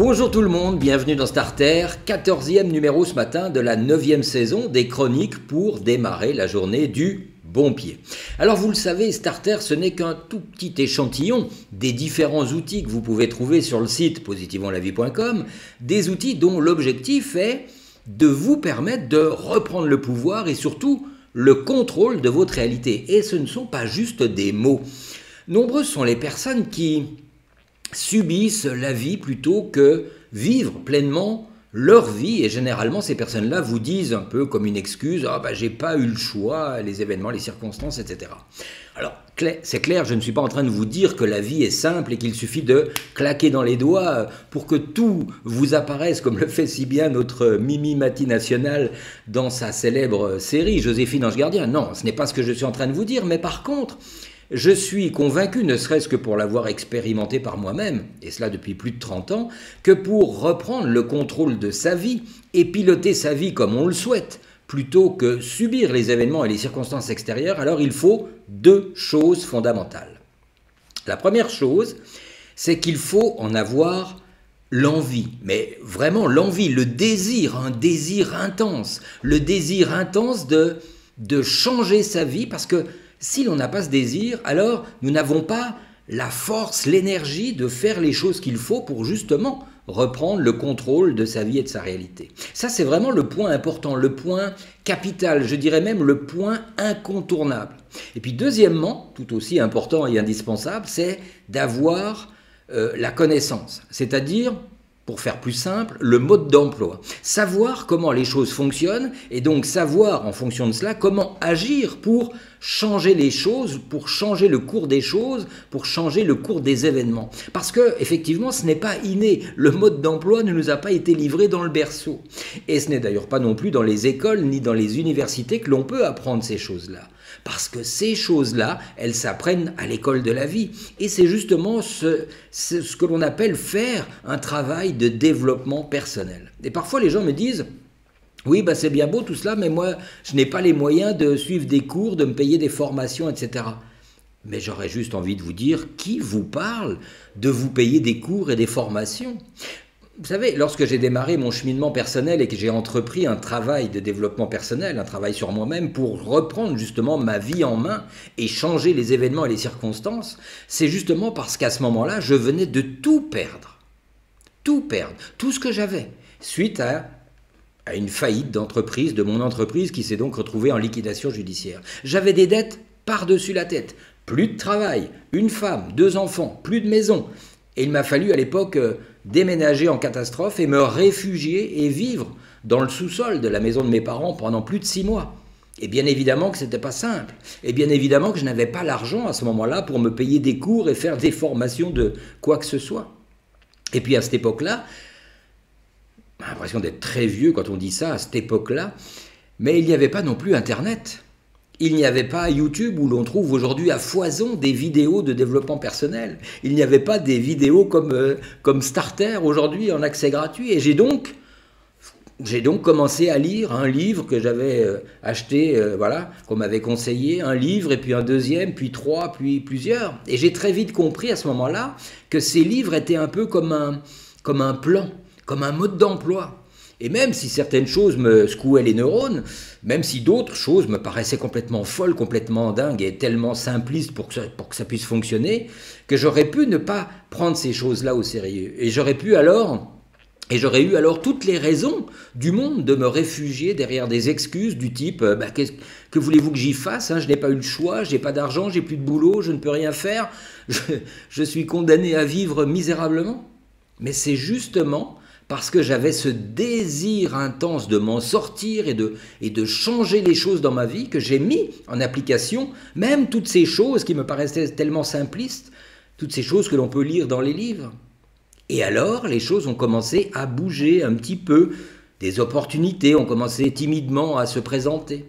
Bonjour tout le monde, bienvenue dans Starter, 14e numéro ce matin de la 9e saison des chroniques pour démarrer la journée du bon pied. Alors vous le savez, Starter ce n'est qu'un tout petit échantillon des différents outils que vous pouvez trouver sur le site positivonslavie.com, des outils dont l'objectif est de vous permettre de reprendre le pouvoir et surtout le contrôle de votre réalité. Et ce ne sont pas juste des mots. Nombreuses sont les personnes qui subissent la vie plutôt que vivre pleinement leur vie, et généralement ces personnes-là vous disent un peu comme une excuse « Ah j'ai pas eu le choix, les événements, les circonstances, etc. » Alors c'est clair, je ne suis pas en train de vous dire que la vie est simple et qu'il suffit de claquer dans les doigts pour que tout vous apparaisse comme le fait si bien notre Mimi Mati nationale dans sa célèbre série Joséphine Ange Gardien. Non, ce n'est pas ce que je suis en train de vous dire, mais par contre, je suis convaincu, ne serait-ce que pour l'avoir expérimenté par moi-même, et cela depuis plus de 30 ans, que pour reprendre le contrôle de sa vie et piloter sa vie comme on le souhaite, plutôt que subir les événements et les circonstances extérieures, alors il faut deux choses fondamentales. La première chose, c'est qu'il faut en avoir l'envie, mais vraiment l'envie, le désir, un désir intense, le désir intense de changer sa vie, parce que si l'on n'a pas ce désir, alors nous n'avons pas la force, l'énergie de faire les choses qu'il faut pour justement reprendre le contrôle de sa vie et de sa réalité. Ça, c'est vraiment le point important, le point capital, je dirais même le point incontournable. Et puis deuxièmement, tout aussi important et indispensable, c'est d'avoir la connaissance, c'est-à-dire, pour faire plus simple, le mode d'emploi. Savoir comment les choses fonctionnent et donc savoir en fonction de cela comment agir pour changer les choses, pour changer le cours des choses, pour changer le cours des événements. Parce que effectivement, ce n'est pas inné. Le mode d'emploi ne nous a pas été livré dans le berceau. Et ce n'est d'ailleurs pas non plus dans les écoles ni dans les universités que l'on peut apprendre ces choses-là. Parce que ces choses-là, elles s'apprennent à l'école de la vie. Et c'est justement ce que l'on appelle faire un travail de développement personnel. Et parfois, les gens me disent « Oui, c'est bien beau tout cela, mais moi, je n'ai pas les moyens de suivre des cours, de me payer des formations, etc. » Mais j'aurais juste envie de vous dire « Qui vous parle de vous payer des cours et des formations ?» Vous savez, lorsque j'ai démarré mon cheminement personnel et que j'ai entrepris un travail de développement personnel, un travail sur moi-même pour reprendre justement ma vie en main et changer les événements et les circonstances, c'est justement parce qu'à ce moment-là, je venais de tout perdre, tout ce que j'avais, suite à une faillite d'entreprise, de mon entreprise qui s'est donc retrouvée en liquidation judiciaire. J'avais des dettes par-dessus la tête, plus de travail, une femme, 2 enfants, plus de maison. Et il m'a fallu à l'époque déménager en catastrophe et me réfugier et vivre dans le sous-sol de la maison de mes parents pendant plus de 6 mois. Et bien évidemment que ce n'était pas simple. Et bien évidemment que je n'avais pas l'argent à ce moment-là pour me payer des cours et faire des formations de quoi que ce soit. Et puis à cette époque-là, j'ai l'impression d'être très vieux quand on dit ça, à cette époque-là, mais il n'y avait pas non plus Internet. Il n'y avait pas YouTube où l'on trouve aujourd'hui à foison des vidéos de développement personnel. Il n'y avait pas des vidéos comme Starter aujourd'hui en accès gratuit. Et j'ai donc commencé à lire un livre que j'avais acheté, qu'on m'avait conseillé, un livre et puis un deuxième, puis 3, puis plusieurs. Et j'ai très vite compris à ce moment-là que ces livres étaient un peu comme un plan, comme un mode d'emploi. Et même si certaines choses me secouaient les neurones, même si d'autres choses me paraissaient complètement folles, complètement dingues et tellement simplistes pour que ça puisse fonctionner, que j'aurais pu ne pas prendre ces choses-là au sérieux. Et j'aurais eu alors toutes les raisons du monde de me réfugier derrière des excuses du type que voulez-vous que j'y fasse, je n'ai pas eu le choix, j'ai pas d'argent, j'ai plus de boulot, je ne peux rien faire, je suis condamné à vivre misérablement. Mais c'est justement parce que j'avais ce désir intense de m'en sortir et de changer les choses dans ma vie que j'ai mis en application même toutes ces choses qui me paraissaient tellement simplistes, toutes ces choses que l'on peut lire dans les livres. Et alors, les choses ont commencé à bouger un petit peu, des opportunités ont commencé timidement à se présenter.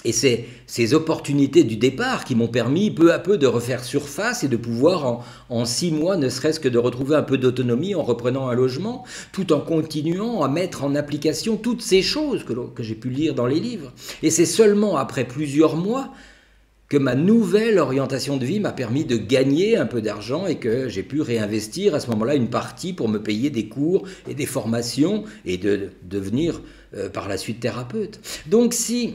Et c'est ces opportunités du départ qui m'ont permis peu à peu de refaire surface et de pouvoir en 6 mois, ne serait-ce que de retrouver un peu d'autonomie en reprenant un logement, tout en continuant à mettre en application toutes ces choses que j'ai pu lire dans les livres. Et c'est seulement après plusieurs mois que ma nouvelle orientation de vie m'a permis de gagner un peu d'argent et que j'ai pu réinvestir à ce moment-là une partie pour me payer des cours et des formations et de devenir par la suite thérapeute. Donc si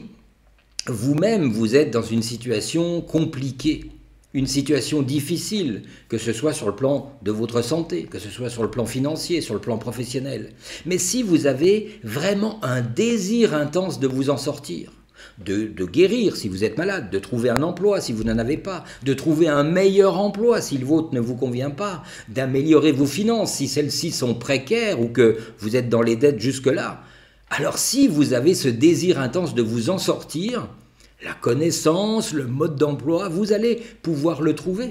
vous-même vous êtes dans une situation compliquée, une situation difficile, que ce soit sur le plan de votre santé, que ce soit sur le plan financier, sur le plan professionnel. Mais si vous avez vraiment un désir intense de vous en sortir, de guérir si vous êtes malade, de trouver un emploi si vous n'en avez pas, de trouver un meilleur emploi si le vôtre ne vous convient pas, d'améliorer vos finances si celles-ci sont précaires ou que vous êtes dans les dettes jusque-là, alors si vous avez ce désir intense de vous en sortir, la connaissance, le mode d'emploi, vous allez pouvoir le trouver.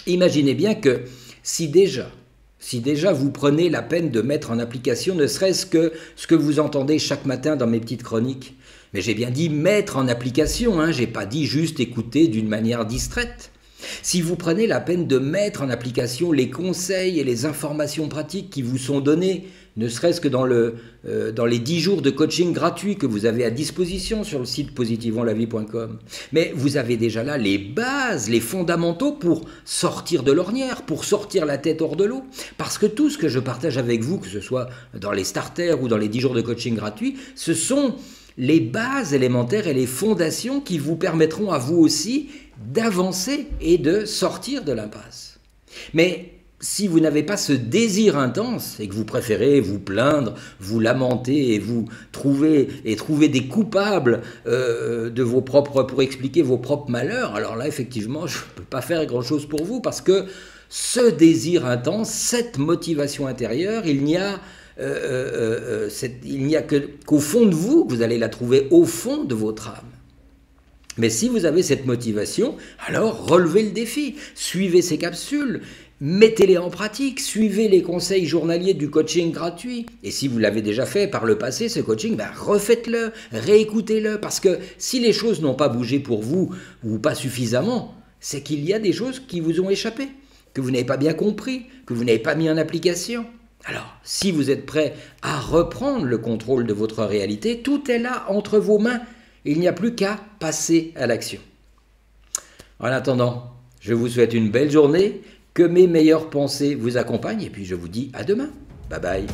Imaginez bien que si déjà vous prenez la peine de mettre en application ne serait-ce que ce que vous entendez chaque matin dans mes petites chroniques, mais j'ai bien dit mettre en application, j'ai pas dit juste écouter d'une manière distraite. Si vous prenez la peine de mettre en application les conseils et les informations pratiques qui vous sont donnés, ne serait-ce que dans les 10 jours de coaching gratuit que vous avez à disposition sur le site positivonlavie.com. Mais vous avez déjà là les bases, les fondamentaux pour sortir de l'ornière, pour sortir la tête hors de l'eau. Parce que tout ce que je partage avec vous, que ce soit dans les starters ou dans les 10 jours de coaching gratuit, ce sont les bases élémentaires et les fondations qui vous permettront à vous aussi d'avancer et de sortir de l'impasse. Mais si vous n'avez pas ce désir intense et que vous préférez vous plaindre, vous lamenter et vous trouver des coupables pour expliquer vos propres malheurs, alors là effectivement je ne peux pas faire grand-chose pour vous parce que ce désir intense, cette motivation intérieure, il n'y a qu'au fond de vous que vous allez la trouver au fond de votre âme. Mais si vous avez cette motivation, alors relevez le défi, suivez ces capsules, mettez-les en pratique, suivez les conseils journaliers du coaching gratuit. Et si vous l'avez déjà fait par le passé, ce coaching, refaites-le, réécoutez-le. Parce que si les choses n'ont pas bougé pour vous, ou pas suffisamment, c'est qu'il y a des choses qui vous ont échappé, que vous n'avez pas bien compris, que vous n'avez pas mis en application. Alors, si vous êtes prêt à reprendre le contrôle de votre réalité, tout est là entre vos mains. Il n'y a plus qu'à passer à l'action. En attendant, je vous souhaite une belle journée, que mes meilleures pensées vous accompagnent et puis je vous dis à demain. Bye bye.